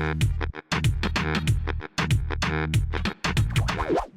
Hey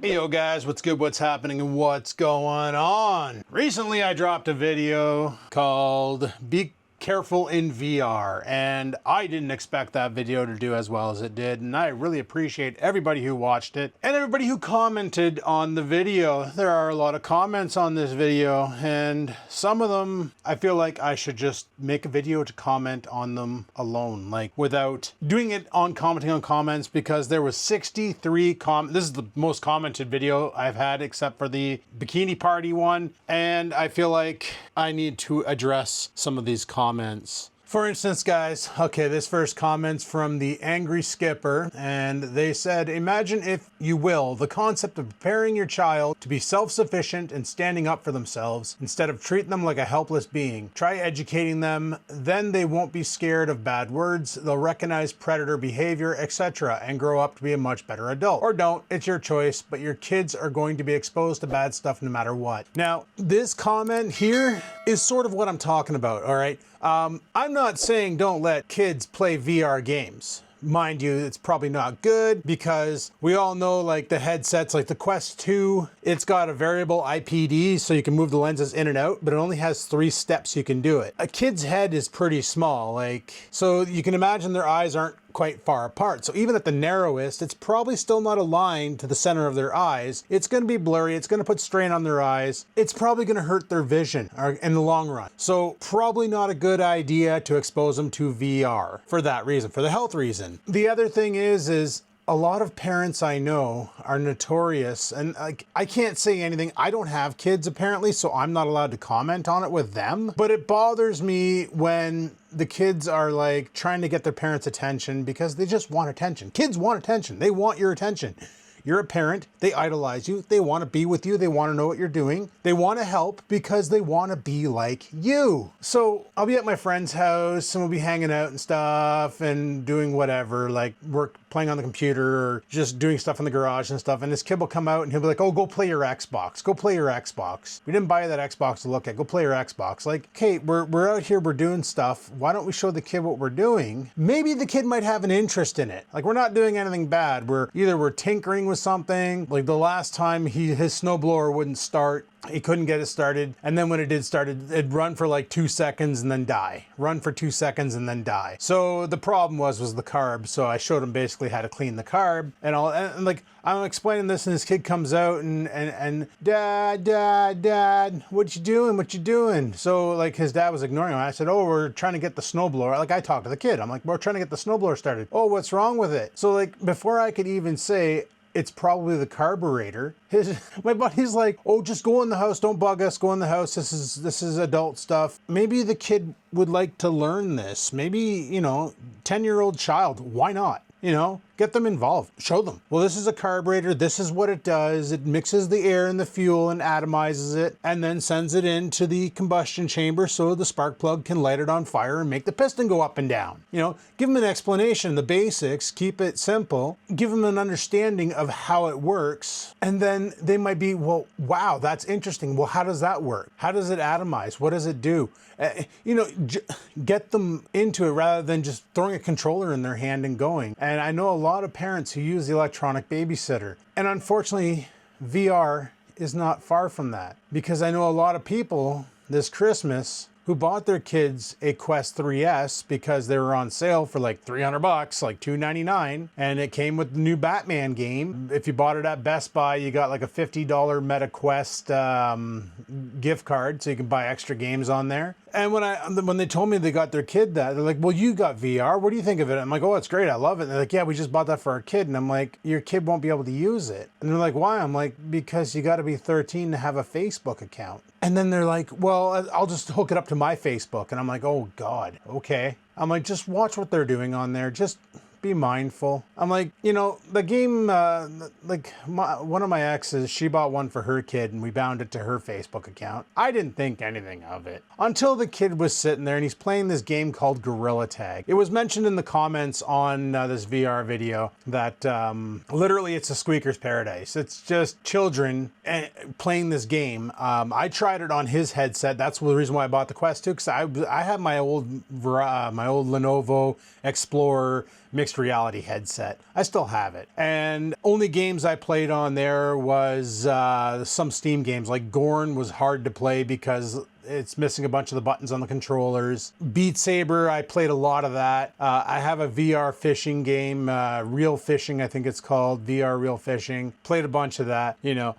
yo guys, what's good, what's happening, and what's going on? Recently I dropped a video called Be Careful in VR, and I didn't expect that video to do as well as it did, and I really appreciate everybody who watched it and everybody who commented on the video. There are a lot of comments on this video, and some of them I feel like I should just make a video to comment on them alone, like without doing it on commenting on comments, because there was 63 comments. This is the most commented video I've had except for the bikini party one, and I feel like I need to address some of these comments. For instance, guys, okay, this first comment's from the Angry Skipper, and they said, imagine, if you will, the concept of preparing your child to be self-sufficient and standing up for themselves instead of treating them like a helpless being. Try educating them, then they won't be scared of bad words, they'll recognize predator behavior, etc., and grow up to be a much better adult. Or don't, it's your choice, but your kids are going to be exposed to bad stuff no matter what. Now, this comment here is sort of what I'm talking about, all right? I'm not saying don't let kids play VR games. Mind you, it's probably not good because we all know, like, the headsets, like the Quest 2, it's got a variable IPD so you can move the lenses in and out, but it only has 3 steps you can do it. A kid's head is pretty small, like, so you can imagine their eyes aren't quite far apart. So even at the narrowest, it's probably still not aligned to the center of their eyes. It's going to be blurry. It's going to put strain on their eyes. It's probably going to hurt their vision in the long run. So probably not a good idea to expose them to VR for that reason, for the health reason. The other thing is a lot of parents I know are notorious, and I can't say anything. I don't have kids apparently, so I'm not allowed to comment on it with them. But it bothers me when the kids are like trying to get their parents' attention because they just want attention. Kids want attention. They want your attention. You're a parent, they idolize you, they want to be with you, they want to know what you're doing, they want to help because they want to be like you. So I'll be at my friend's house and we'll be hanging out and stuff and doing whatever, like playing on the computer or just doing stuff in the garage and stuff, and this kid will come out and he'll be like, oh, go play your Xbox, go play your Xbox. We didn't buy you that Xbox to look at, go play your Xbox. Like, okay, we're out here, we're doing stuff, why don't we show the kid what we're doing? Maybe the kid might have an interest in it. Like, we're not doing anything bad, we're tinkering with something. Like the last time his snowblower wouldn't start, he couldn't get it started, and then when it did start, it'd run for like 2 seconds and then die. Run for 2 seconds and then die. So the problem was the carb, so I showed him basically how to clean the carb and all, and like I'm explaining this, and this kid comes out and dad, what you doing? So like his dad was ignoring him. I said, oh, we're trying to get the snowblower. Like, I talked to the kid, I'm like, we're trying to get the snowblower started. Oh, what's wrong with it? So like before I could even say it's probably the carburetor, my buddy's like, oh, just go in the house, don't bug us, go in the house, this is adult stuff. Maybe the kid would like to learn this. Maybe, you know, 10-year-old child, why not? You know, get them involved, show them. Well, this is a carburetor, this is what it does. It mixes the air and the fuel and atomizes it and then sends it into the combustion chamber so the spark plug can light it on fire and make the piston go up and down. You know, give them an explanation, the basics, keep it simple, give them an understanding of how it works, and then they might be, well, wow, that's interesting. Well, how does that work? How does it atomize? What does it do? You know, get them into it rather than just throwing a controller in their hand and going. And I know a lot of parents who use the electronic babysitter. And unfortunately, VR is not far from that, because I know a lot of people this Christmas who bought their kids a Quest 3S because they were on sale for like $300, like $299, and it came with the new Batman game. If you bought it at Best Buy, you got like a $50 MetaQuest gift card, so you can buy extra games on there. And when they told me they got their kid that, they're like, well, you got VR, what do you think of it? I'm like, oh, it's great, I love it. And they're like, yeah, we just bought that for our kid. And I'm like, your kid won't be able to use it. And they're like, why? I'm like, because you got to be 13 to have a Facebook account. And then they're like, well, I'll just hook it up to my Facebook. And I'm like, oh God, okay. I'm like, just watch what they're doing on there. Just be mindful. I'm like, you know, the game, one of my exes, she bought one for her kid and we bound it to her Facebook account. I didn't think anything of it until the kid was sitting there and he's playing this game called Gorilla Tag. It was mentioned in the comments on this VR video that literally it's a squeaker's paradise. It's just children playing this game. I tried it on his headset. That's the reason why I bought the Quest 2, because I have my old Lenovo Explorer mixed mixed reality headset. I still have it. And only games I played on there was some Steam games. Like Gorn was hard to play because it's missing a bunch of the buttons on the controllers. Beat Saber, I played a lot of that. I have a VR fishing game, Real Fishing, I think it's called, VR Real Fishing. Played a bunch of that, you know,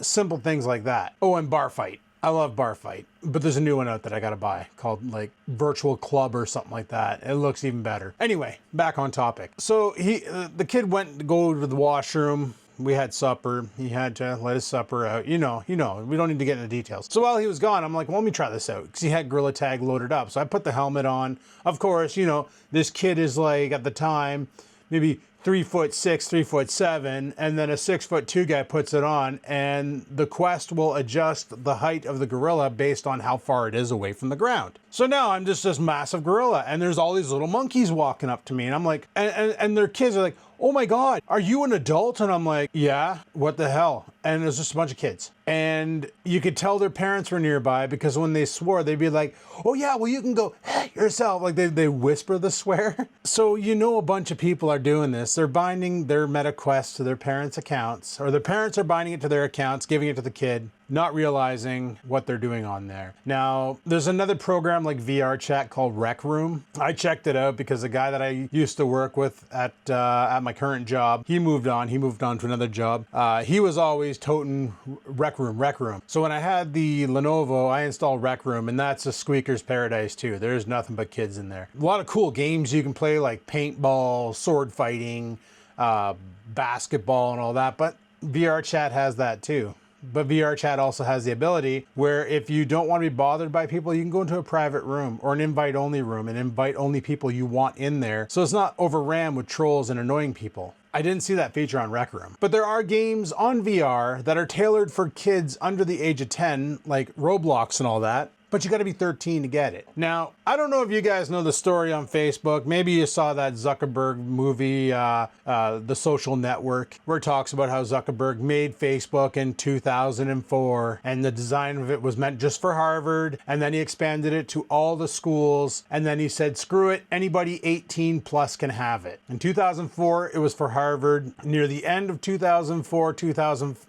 simple things like that. Oh, and Bar Fight. I love Bar Fight, but there's a new one out that I gotta buy called like Virtual Club or something like that. It looks even better. Anyway, back on topic. So the kid went to go to the washroom. We had supper. He had to let his supper out. You know, we don't need to get into details. So while he was gone, I'm like, well, let me try this out. Because he had Gorilla Tag loaded up. So I put the helmet on. Of course, you know, this kid is like, at the time, maybe 3'6", 3'7", and then a 6'2" guy puts it on, and the Quest will adjust the height of the gorilla based on how far it is away from the ground. So now I'm just this massive gorilla, and there's all these little monkeys walking up to me, and I'm like, and their kids are like, oh my God, are you an adult? And I'm like, yeah, what the hell? And there's just a bunch of kids. And you could tell their parents were nearby because when they swore, they'd be like, oh yeah, well you can go yourself. Like they whisper the swear. So you know a bunch of people are doing this. They're binding their MetaQuest to their parents' accounts, or their parents are binding it to their accounts, giving it to the kid, not realizing what they're doing on there. Now, there's another program like VR Chat called Rec Room. I checked it out because the guy that I used to work with at my current job, he moved on to another job. He was always toting Rec Room. So when I had the Lenovo, I installed Rec Room, and that's a squeaker's paradise too. There's nothing but kids in there. A lot of cool games you can play, like paintball, sword fighting, basketball and all that, but VR Chat has that too. But VR Chat also has the ability where if you don't want to be bothered by people, you can go into a private room or an invite-only room and invite only people you want in there, so it's not overran with trolls and annoying people. I didn't see that feature on Rec Room. But there are games on VR that are tailored for kids under the age of 10, like Roblox and all that. But you gotta be 13 to get it. Now, I don't know if you guys know the story on Facebook. Maybe you saw that Zuckerberg movie, The Social Network, where it talks about how Zuckerberg made Facebook in 2004, and the design of it was meant just for Harvard, and then he expanded it to all the schools, and then he said, screw it, anybody 18 plus can have it. In 2004, it was for Harvard. Near the end of 2004,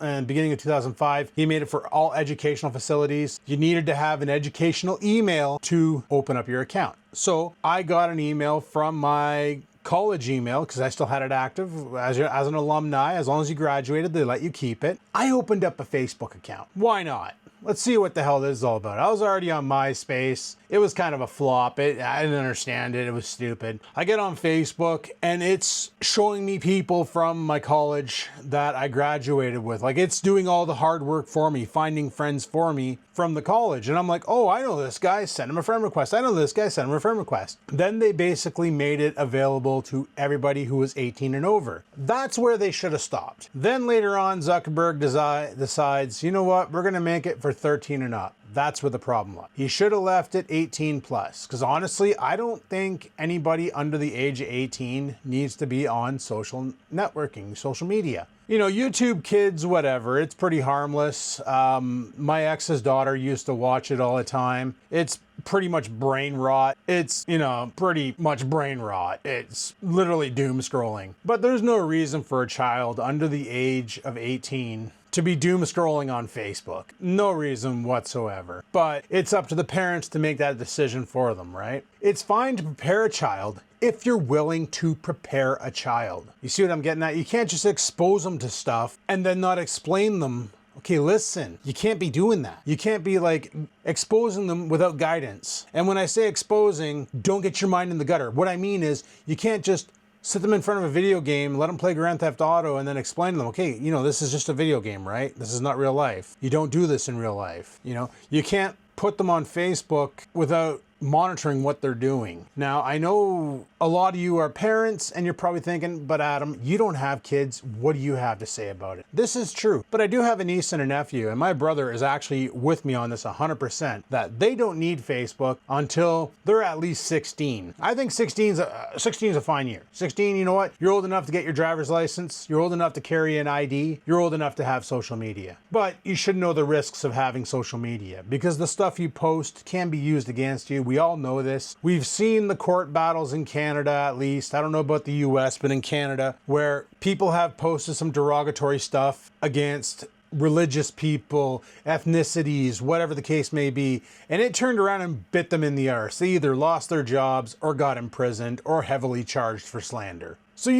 and beginning of 2005, he made it for all educational facilities. You needed to have an educational email to open up your account. So I got an email from my college email because I still had it active as an alumni. As long as you graduated, they let you keep it. I opened up a Facebook account. Why not? Let's see what the hell this is all about. I was already on MySpace. It was kind of a flop. I didn't understand it. It was stupid. I get on Facebook and it's showing me people from my college that I graduated with. Like, it's doing all the hard work for me, finding friends for me from the college. And I'm like, oh, I know this guy, send him a friend request. I know this guy, send him a friend request. Then they basically made it available to everybody who was 18 and over. That's where they should have stopped. Then later on, Zuckerberg decides, you know what, we're gonna make it for 13 and up. That's where the problem was. He should have left it 18 plus. Because honestly, I don't think anybody under the age of 18 needs to be on social networking, social media. You know, YouTube Kids, whatever, it's pretty harmless. My ex's daughter used to watch it all the time. It's pretty much brain rot. It's, you know, pretty much brain rot. It's literally doom scrolling. But there's no reason for a child under the age of 18 to be doom scrolling on Facebook. No reason whatsoever. But it's up to the parents to make that decision for them, right? It's fine to prepare a child if you're willing to prepare a child. You see what I'm getting at? You can't just expose them to stuff and then not explain them. Okay, listen, you can't be doing that. You can't be like exposing them without guidance. And when I say exposing, don't get your mind in the gutter. What I mean is you can't just sit them in front of a video game, let them play Grand Theft Auto, and then explain to them, okay, you know, this is just a video game, right? This is not real life. You don't do this in real life. You know, you can't put them on Facebook without monitoring what they're doing. Now, I know a lot of you are parents and you're probably thinking, but Adam, you don't have kids. What do you have to say about it? This is true, but I do have a niece and a nephew, and my brother is actually with me on this 100%, that they don't need Facebook until they're at least 16. I think 16 is a fine year. 16, you know what? You're old enough to get your driver's license. You're old enough to carry an ID. You're old enough to have social media. But you should know the risks of having social media because the stuff you post can be used against you We all know this. We've seen the court battles in Canada, at least. I don't know about the US, but in Canada, where people have posted some derogatory stuff against religious people, ethnicities, whatever the case may be, and it turned around and bit them in the arse. They either lost their jobs or got imprisoned or heavily charged for slander. So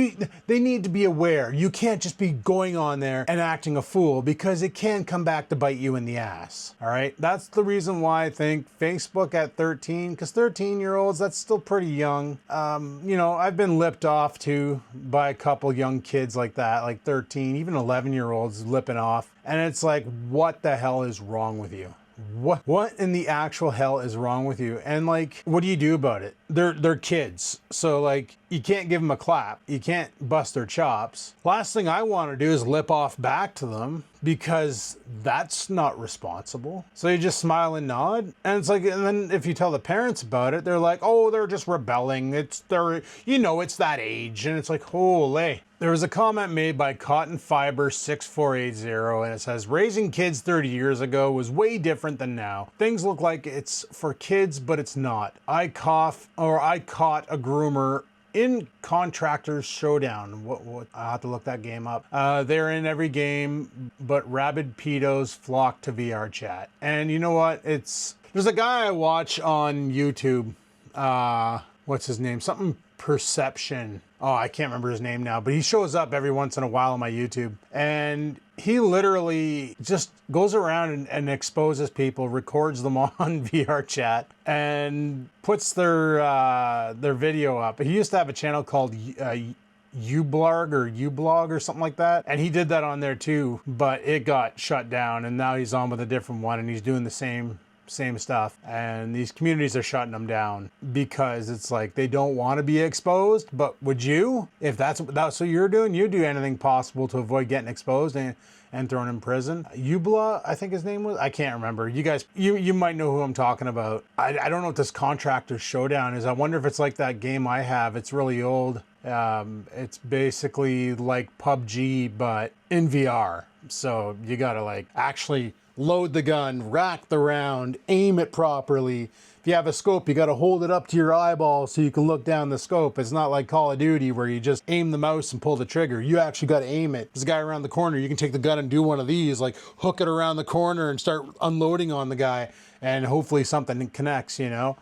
they need to be aware. You can't just be going on there and acting a fool, because it can come back to bite you in the ass. All right. That's the reason why I think Facebook at 13, because 13-year-olds, that's still pretty young. You know, I've been lipped off to by a couple young kids like that, like 13, even 11-year-olds lipping off. And it's like, what the hell is wrong with you? What in the actual hell is wrong with you? And like, what do you do about it? They're kids. So like, you can't give them a clap. You can't bust their chops. Last thing I want to do is lip off back to them, because that's not responsible. So you just smile and nod. And it's like, and then if you tell the parents about it, they're like, oh, they're just rebelling. It's that age. And it's like, holy. There was a comment made by Cotton Fiber 6480, and it says, raising kids 30 years ago was way different than now. Things look like it's for kids, but it's not. I caught a groomer in Contractors Showdown. What? I'll have to look that game up. They're in every game, but rabid pedos flock to VR chat. And you know what? There's a guy I watch on YouTube. What's his name? Something Perception. Oh, I can't remember his name now, but he shows up every once in a while on my YouTube, and he literally just goes around and exposes people, records them on VR chat, and puts their video up. He used to have a channel called ublog or something like that, and he did that on there too, but it got shut down, and now he's on with a different one, and he's doing the same stuff, and these communities are shutting them down because it's like they don't want to be exposed. But would you, if that's what you're doing, you do anything possible to avoid getting exposed and thrown in prison? Ubla, I think his name was. I can't remember. You guys, you might know who I'm talking about. I don't know what this Contractors Showdown is. I wonder if it's like that game I have. It's really old. It's basically like PUBG, but in VR. So you gotta like actually load the gun, rack the round, aim it properly. If you have a scope, you got to hold it up to your eyeball so you can look down the scope. It's not like Call of Duty where you just aim the mouse and pull the trigger. You actually got to aim it. There's a guy around the corner. You can take the gun and do one of these, like hook it around the corner and start unloading on the guy, and hopefully something connects, you know?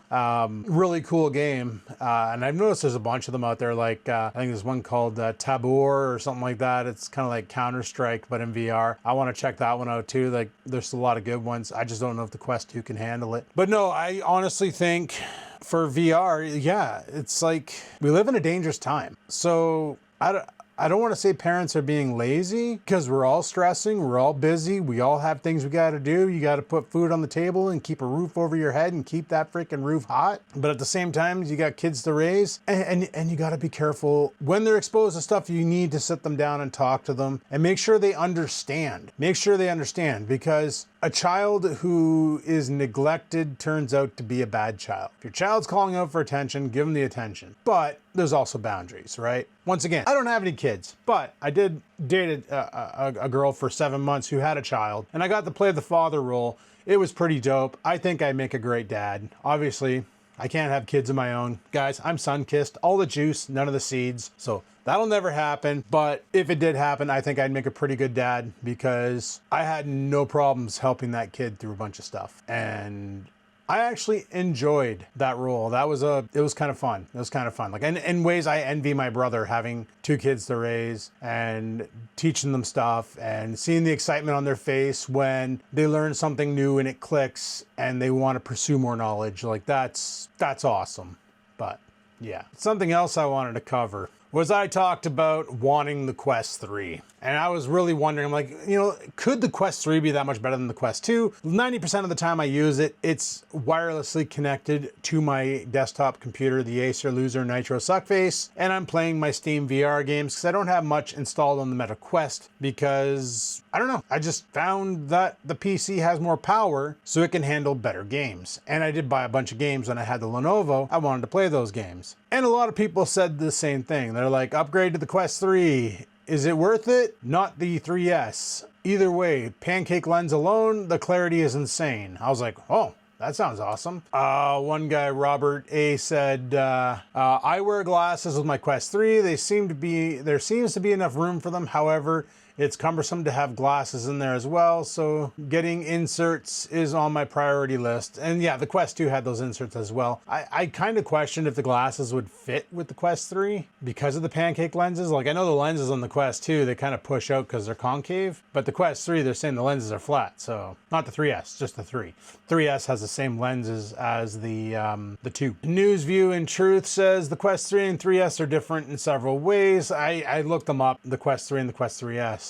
Really cool game. And I've noticed there's a bunch of them out there. Like, I think there's one called Tabor or something like that. It's kind of like Counter-Strike, but in VR. I want to check that one out too. Like, there's a lot of good ones. I just don't know if the Quest 2 can handle it. But no, I honestly think for VR, yeah, it's like we live in a dangerous time. So I don't want to say parents are being lazy, because we're all stressing, we're all busy, we all have things we got to do. You got to put food on the table and keep a roof over your head and keep that freaking roof hot. But at the same time, you got kids to raise, and you got to be careful. When they're exposed to stuff, you need to sit them down and talk to them and make sure they understand. Make sure they understand, because a child who is neglected turns out to be a bad child. If your child's calling out for attention, give them the attention. But there's also boundaries, right? Once again, I don't have any kids, but I did date a girl for 7 months who had a child, and I got to play the father role. It was pretty dope. I think I make a great dad. Obviously, I can't have kids of my own. Guys, I'm sun-kissed. All the juice, none of the seeds. So that'll never happen. But if it did happen, I think I'd make a pretty good dad, because I had no problems helping that kid through a bunch of stuff. And I actually enjoyed that role. It was kind of fun. It was kind of fun. Like in ways I envy my brother, having 2 kids to raise and teaching them stuff and seeing the excitement on their face when they learn something new and it clicks and they want to pursue more knowledge. Like that's awesome. But yeah, something else I wanted to cover was I talked about wanting the Quest 3. And I was really wondering, I'm like, you know, could the Quest 3 be that much better than the Quest 2? 90% of the time I use it, it's wirelessly connected to my desktop computer, the Acer Loser Nitro Suckface, and I'm playing my Steam VR games because I don't have much installed on the Meta Quest, because, I don't know, I just found that the PC has more power so it can handle better games. And I did buy a bunch of games when I had the Lenovo. I wanted to play those games. And a lot of people said the same thing. They're like, upgrade to the Quest 3. Is it worth it? Not the 3S. Either way, Pancake lens alone, the clarity is insane. I was like, oh, that sounds awesome. One guy, Robert A, said, I wear glasses with my Quest 3. There seems to be enough room for them. However, it's cumbersome to have glasses in there as well, so getting inserts is on my priority list. And yeah, the Quest 2 had those inserts as well. I kind of questioned if the glasses would fit with the Quest 3 because of the pancake lenses. Like, I know the lenses on the Quest 2, they kind of push out because they're concave, but the Quest 3, they're saying the lenses are flat. So not the 3S, just the 3. 3S has the same lenses as the 2. News View in Truth says the Quest 3 and 3S are different in several ways. I looked them up, the Quest 3 and the Quest 3S.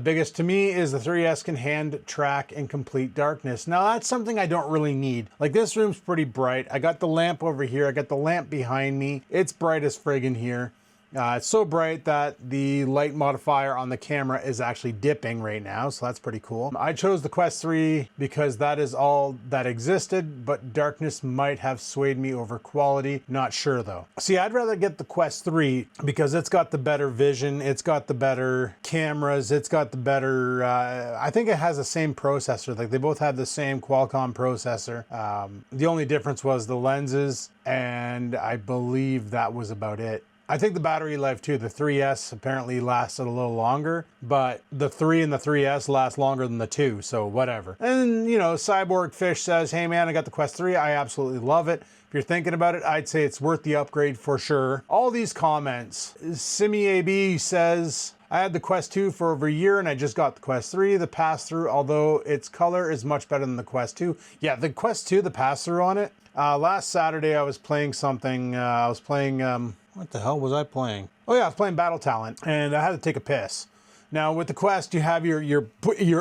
Biggest to me is the 3S can hand track in complete darkness. Now that's something I don't really need. Like, this room's pretty bright. I got the lamp over here. I got the lamp behind me. It's bright as friggin' here. It's so bright that the light modifier on the camera is actually dipping right now, so that's pretty cool. I chose the Quest 3 because that is all that existed, but darkness might have swayed me over quality. Not sure though. See, I'd rather get the Quest 3 because it's got the better vision, it's got the better cameras, it's got the better, I think it has the same processor. Like, they both have the same Qualcomm processor. The only difference was the lenses, and I believe that was about it. I think the battery life too, the 3S apparently lasted a little longer, but the 3 and the 3S last longer than the 2, so whatever. And, you know, Cyborg Fish says, hey man, I got the Quest 3, I absolutely love it. If you're thinking about it, I'd say it's worth the upgrade for sure. All these comments. Simi AB says, I had the Quest 2 for over a year and I just got the Quest 3. The pass-through, although its color is much better than the Quest 2. Yeah, the Quest 2, the pass-through on it. Last Saturday I was playing something, what the hell was I playing? Oh yeah, I was playing Battle Talent, and I had to take a piss. Now with the Quest, you have your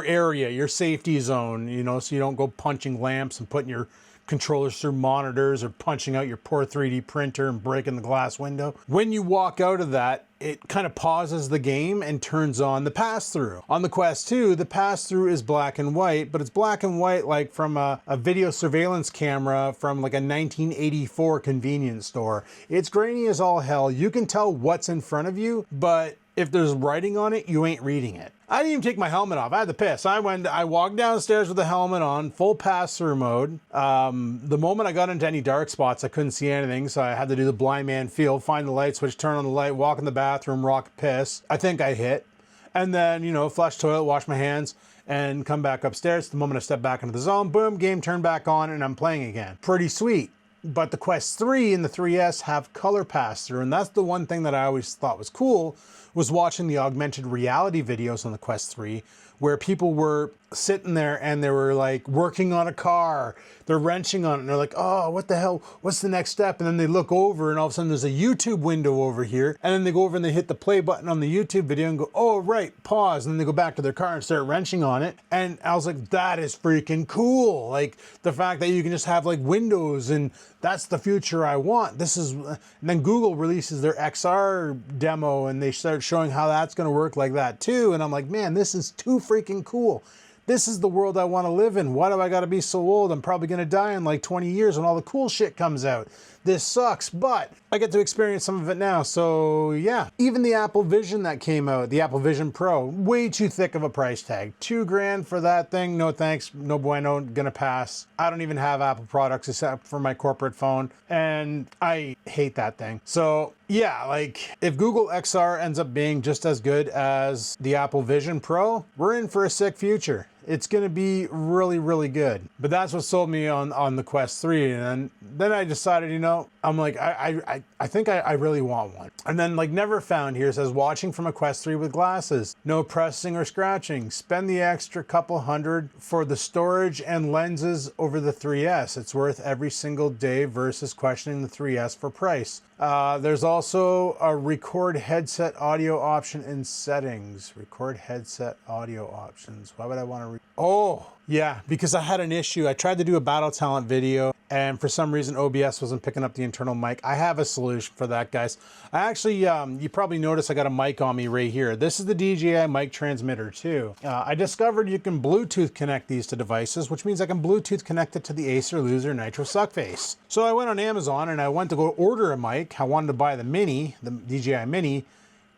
area, your safety zone, you know, so you don't go punching lamps and putting your controllers through monitors or punching out your poor 3D printer and breaking the glass window. When you walk out of that, it kind of pauses the game and turns on the pass-through. On the Quest 2, the pass-through is black and white, but it's black and white like from a video surveillance camera from like a 1984 convenience store. It's grainy as all hell. You can tell what's in front of you, but if there's writing on it, you ain't reading it. I didn't even take my helmet off. I had to piss. I walked downstairs with the helmet on, full pass-through mode. The moment I got into any dark spots, I couldn't see anything, so I had to do the blind man feel, find the light switch, turn on the light, walk in the bathroom, rock piss. I think I hit. And then, you know, flush toilet, wash my hands, and come back upstairs. The moment I step back into the zone, boom, game turned back on, and I'm playing again. Pretty sweet. But the Quest 3 and the 3S have color pass-through, and that's the one thing that I always thought was cool, was watching the augmented reality videos on the Quest 3, where people were sitting there and they were like working on a car, they're wrenching on it, and they're like, oh, what the hell, what's the next step? And then they look over and all of a sudden there's a YouTube window over here, and then they go over and they hit the play button on the YouTube video and go, oh right, pause, and then they go back to their car and start wrenching on it. And I was like, that is freaking cool. Like, the fact that you can just have like windows, and that's the future I want. This is, and then Google releases their XR demo and they start showing how that's gonna work like that too. And I'm like, man, this is too freaking cool. This is the world I want to live in. Why do I got to be so old? I'm probably going to die in like 20 years when all the cool shit comes out. This sucks, but I get to experience some of it now. So yeah, even the Apple Vision that came out, the Apple Vision Pro, way too thick of a price tag. $2 grand for that thing. No thanks. No bueno. Gonna pass. I don't even have Apple products except for my corporate phone, and I hate that thing. So yeah, like if Google XR ends up being just as good as the Apple Vision Pro, we're in for a sick future. It's going to be really, really good. But that's what sold me on the Quest 3. And then I decided, you know, I'm like, I think I really want one. And then like Never Found here says, watching from a Quest 3 with glasses. No pressing or scratching. Spend the extra couple $100 for the storage and lenses over the 3S. It's worth every single day versus questioning the 3S for price. There's also a record headset audio option in settings. Record headset audio options. Why would I want to oh, yeah, because I had an issue. I tried to do a Battle Talent video, and for some reason OBS wasn't picking up the internal mic. I have a solution for that, guys. I actually, you probably noticed I got a mic on me right here. This is the DJI mic transmitter too. I discovered you can Bluetooth connect these to devices, which means I can Bluetooth connect it to the Acer Loser Nitro Suckface. So I went on Amazon and I went to go order a mic. I wanted to buy the Mini, the DJI Mini.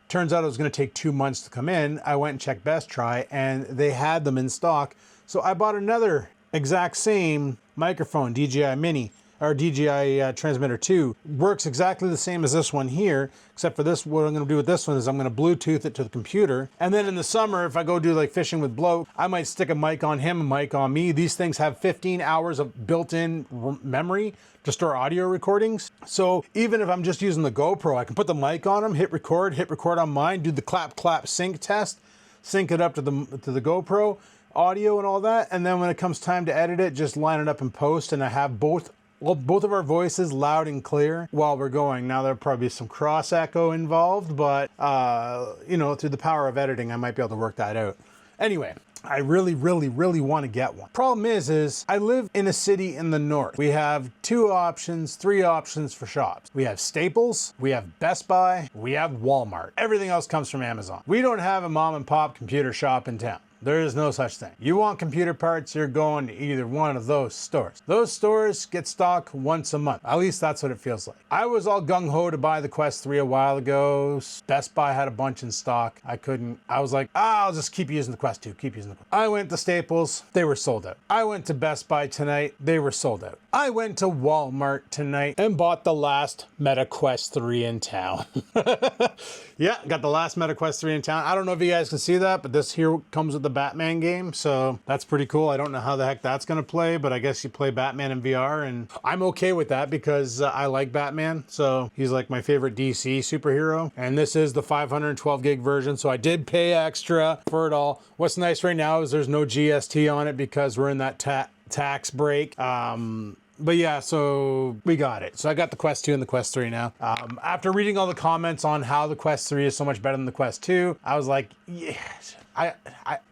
Turns out it was going to take 2 months to come in. I went and checked Best Try and they had them in stock. So I bought another exact same microphone, DJI Mini, or DJI Transmitter 2, works exactly the same as this one here, except for this, what I'm gonna do with this one is I'm gonna Bluetooth it to the computer. And then in the summer, if I go do like fishing with Bloke, I might stick a mic on him, a mic on me. These things have 15 hours of built-in memory to store audio recordings. So even if I'm just using the GoPro, I can put the mic on them, hit record on mine, do the clap clap sync test, sync it up to the GoPro audio and all that. And then when it comes time to edit it, just line it up in post, and I have both of our voices loud and clear while we're going. Now there'll probably be some cross echo involved, but you know, through the power of editing, I might be able to work that out. Anyway, I really want to get one. Problem is I live in a city in the north. We have 3 options for shops. We have Staples, we have Best Buy, we have Walmart. Everything else comes from Amazon. We don't have a mom and pop computer shop in town. There is no such thing. You want computer parts, you're going to either one of those stores. Those stores get stock once a month. At least that's what it feels like. I was all gung-ho to buy the Quest 3 a while ago. Best Buy had a bunch in stock. I couldn't. I was like, I'll just keep using the Quest 2, keep using the Quest. I went to Staples, they were sold out. I went to Best Buy tonight, they were sold out. I went to Walmart tonight and bought the last Meta Quest 3 in town. Yeah, got the last Meta Quest 3 in town. I don't know if you guys can see that, but this here comes with the Batman game, so that's pretty cool. I don't know how the heck that's gonna play, but I guess you play Batman in VR, and I'm okay with that because I like Batman, so he's like my favorite DC superhero. And this is the 512 gig version, so I did pay extra for it all. What's nice right now is there's no GST on it because we're in that tax break. But yeah, so we got it. So I got the Quest 2 and the Quest 3 now. After reading all the comments on how the Quest 3 is so much better than the Quest 2, I was like, yes, I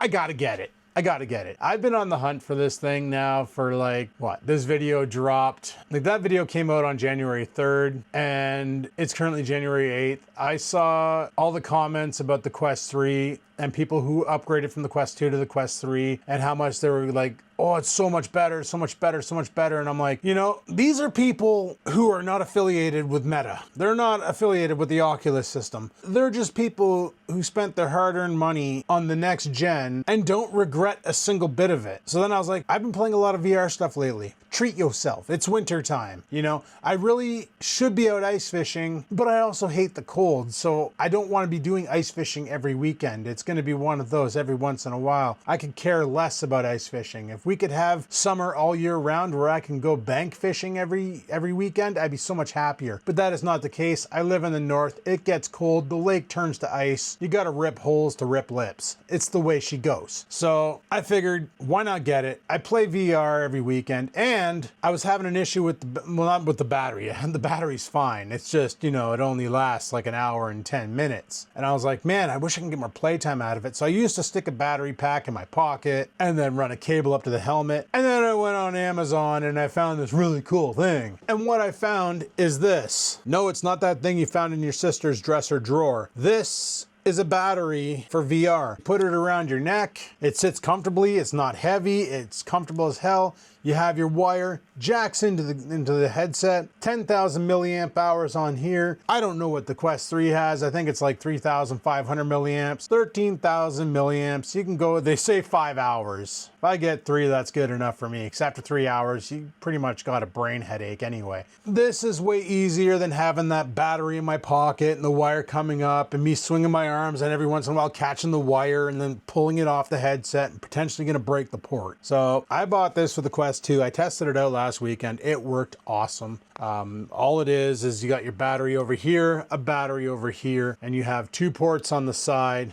gotta get it. I gotta get it. I've been on the hunt for this thing now for like, what? This video dropped, like that video came out on January 3rd and it's currently January 8th. I saw all the comments about the Quest 3 and people who upgraded from the Quest 2 to the Quest 3 and how much they were like, oh, it's so much better, so much better, so much better. And I'm like, you know, these are people who are not affiliated with Meta. They're not affiliated with the Oculus system. They're just people who spent their hard-earned money on the next gen and don't regret a single bit of it. So then I was like, I've been playing a lot of VR stuff lately. Treat yourself. It's winter time. You know, I really should be out ice fishing, but I also hate the cold. So I don't want to be doing ice fishing every weekend. It's going to be one of those every once in a while. I could care less about ice fishing. If we could have summer all year round where I can go bank fishing every weekend, I'd be so much happier. But that is not the case. I live in the north. It gets cold. The lake turns to ice. You got to rip holes to rip lips. It's the way she goes. So I figured, why not get it? I play VR every weekend, and I was having an issue with not with the battery. The battery's fine. It's just, you know, it only lasts like an hour and 10 minutes. And I was like, man, I wish I can get more playtime out of it. So I used to stick a battery pack in my pocket and then run a cable up to the helmet. And then I went on Amazon and I found this really cool thing. And what I found is this. No, it's not that thing you found in your sister's dresser drawer. This is a battery for VR. Put it around your neck. It sits comfortably. It's not heavy. It's comfortable as hell. You have your wire, jacks into the headset, 10,000 milliamp hours on here. I don't know what the Quest 3 has. I think it's like 3,500 milliamps, 13,000 milliamps. You can go, they say 5 hours. If I get 3, that's good enough for me. Because after 3 hours, you pretty much got a brain headache anyway. This is way easier than having that battery in my pocket and the wire coming up and me swinging my arms and every once in a while catching the wire and then pulling it off the headset and potentially gonna break the port. So I bought this for the Quest 2. I tested it out last weekend. It worked awesome. All it is you got your battery over here, a battery over here, and you have 2 ports on the side,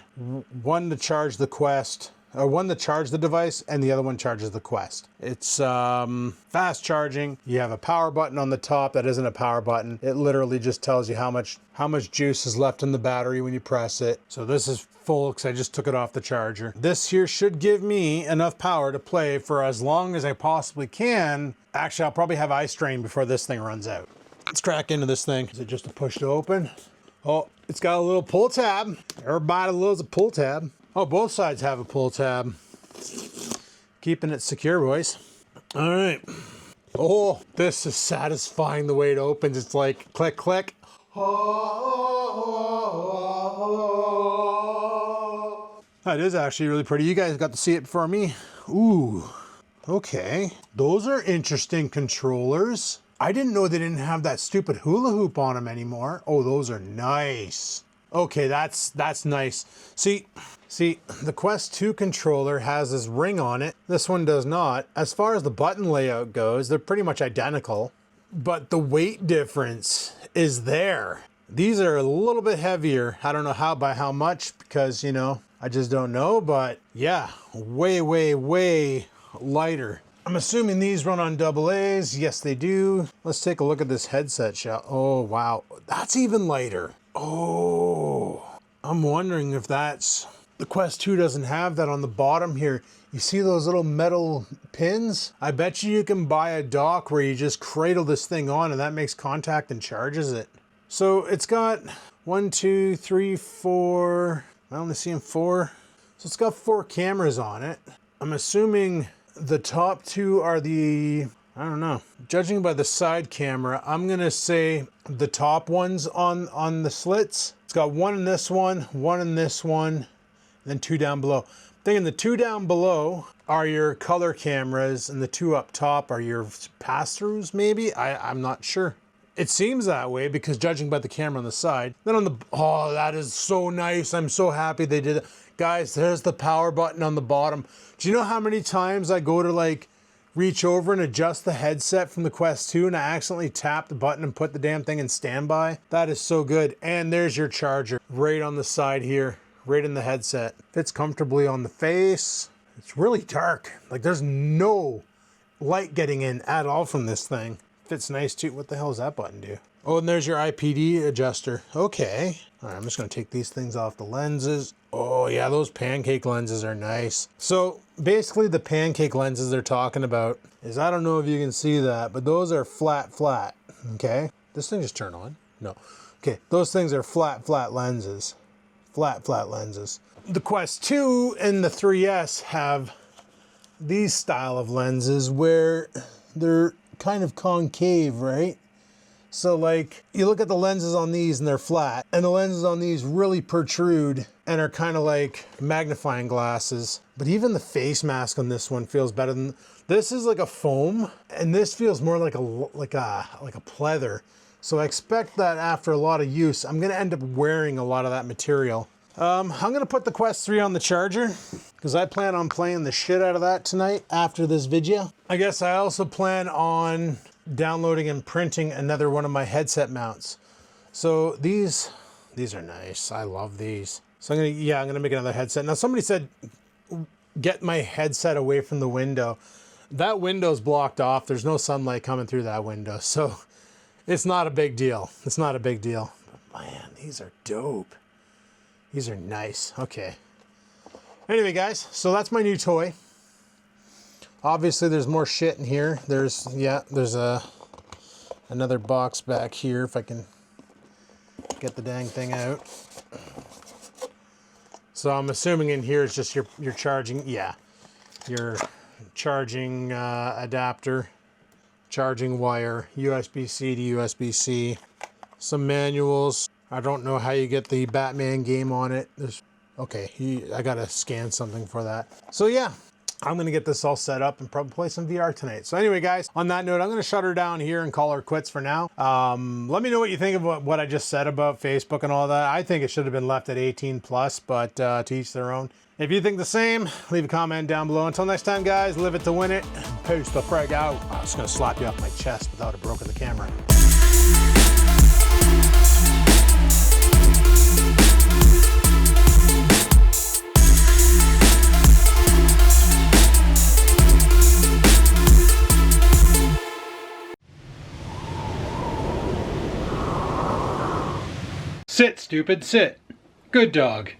one to charge the Quest, or one to charge the device, and the other one charges the Quest. It's fast charging. You have a power button on the top that isn't a power button. It literally just tells you how much juice is left in the battery when you press it. So this is full because I just took it off the charger. This here should give me enough power to play for as long as I possibly can. Actually, I'll probably have eye strain before this thing runs out. Let's crack into this thing. Is it just a push to open? Oh, it's got a little pull tab. Everybody loves a pull tab. Oh, both sides have a pull tab. Keeping it secure, boys. All right. Oh, this is satisfying the way it opens. It's like click, click. That is actually really pretty. You guys got to see it before me. Ooh, Okay, those are interesting controllers. I didn't know they didn't have that stupid hula hoop on them anymore. Oh, those are nice. Okay, that's nice. See, the Quest 2 controller has this ring on it. This one does not. As far as the button layout goes, they're pretty much identical, but the weight difference is there. These are a little bit heavier. I don't know by how much, because, you know, I just don't know, but yeah, way, way, way lighter. I'm assuming these run on AA's. Yes, they do. Let's take a look at this headset shell. Oh, wow. That's even lighter. Oh, I'm wondering if that's... The Quest 2 doesn't have that on the bottom here. You see those little metal pins? I bet you can buy a dock where you just cradle this thing on and that makes contact and charges it. So it's got 1, 2, 3, 4... I only see 4. So it's got 4 cameras on it. I'm assuming the top 2 are the, I don't know. Judging by the side camera, I'm gonna say the top ones on the slits. It's got 1 in this one, 1 in this one, and then 2 down below. I'm thinking the 2 down below are your color cameras and the 2 up top are your pass-throughs maybe? I'm not sure. It seems that way because judging by the camera on the side. Then on the, oh, that is so nice. I'm so happy they did it. Guys, there's the power button on the bottom. Do you know how many times I go to like reach over and adjust the headset from the Quest 2 and I accidentally tap the button and put the damn thing in standby? That is so good. And there's your charger right on the side here, right in the headset. Fits comfortably on the face. It's really dark. Like there's no light getting in at all from this thing. Fits nice too. What the hell does that button do? Oh, and there's your IPD adjuster. Okay. All right, I'm just gonna take these things off the lenses. Oh yeah, those pancake lenses are nice. So basically the pancake lenses they're talking about is, I don't know if you can see that, but those are flat, okay? This thing just turned on. No. Okay, those things are flat lenses. Flat lenses. The Quest 2 and the 3S have these style of lenses where they're kind of concave, right? So like you look at the lenses on these and they're flat, and the lenses on these really protrude and are kind of like magnifying glasses. But even the face mask on this one feels better than this. Is like a foam, and this feels more like a pleather. So I expect that after a lot of use, I'm gonna end up wearing a lot of that material. I'm gonna put the Quest 3 on the charger because I plan on playing the shit out of that tonight after this video. I guess I also plan on downloading and printing another one of my headset mounts. So these are nice. I love these. So I'm gonna make another headset. Now somebody said, get my headset away from the window. That window's blocked off. There's no sunlight coming through that window. So it's not a big deal. It's not a big deal. But man, these are dope. These are nice. Okay. Anyway, guys, so that's my new toy. Obviously, there's more shit in here. There's another box back here if I can get the dang thing out. So I'm assuming in here it's just your charging, your charging adapter, charging wire, USB-C to USB-C, some manuals. I don't know how you get the Batman game on it. I gotta scan something for that. So yeah, I'm gonna get this all set up and probably play some VR tonight. So anyway, guys, on that note, I'm gonna shut her down here and call her quits for now. Let me know what you think of what I just said about Facebook and all that. I think it should have been left at 18 plus, but to each their own. If you think the same, leave a comment down below. Until next time, guys, live it to win it. Peace the frig out. I'm just gonna slap you off my chest without it broken the camera. Sit, stupid, sit. Good dog.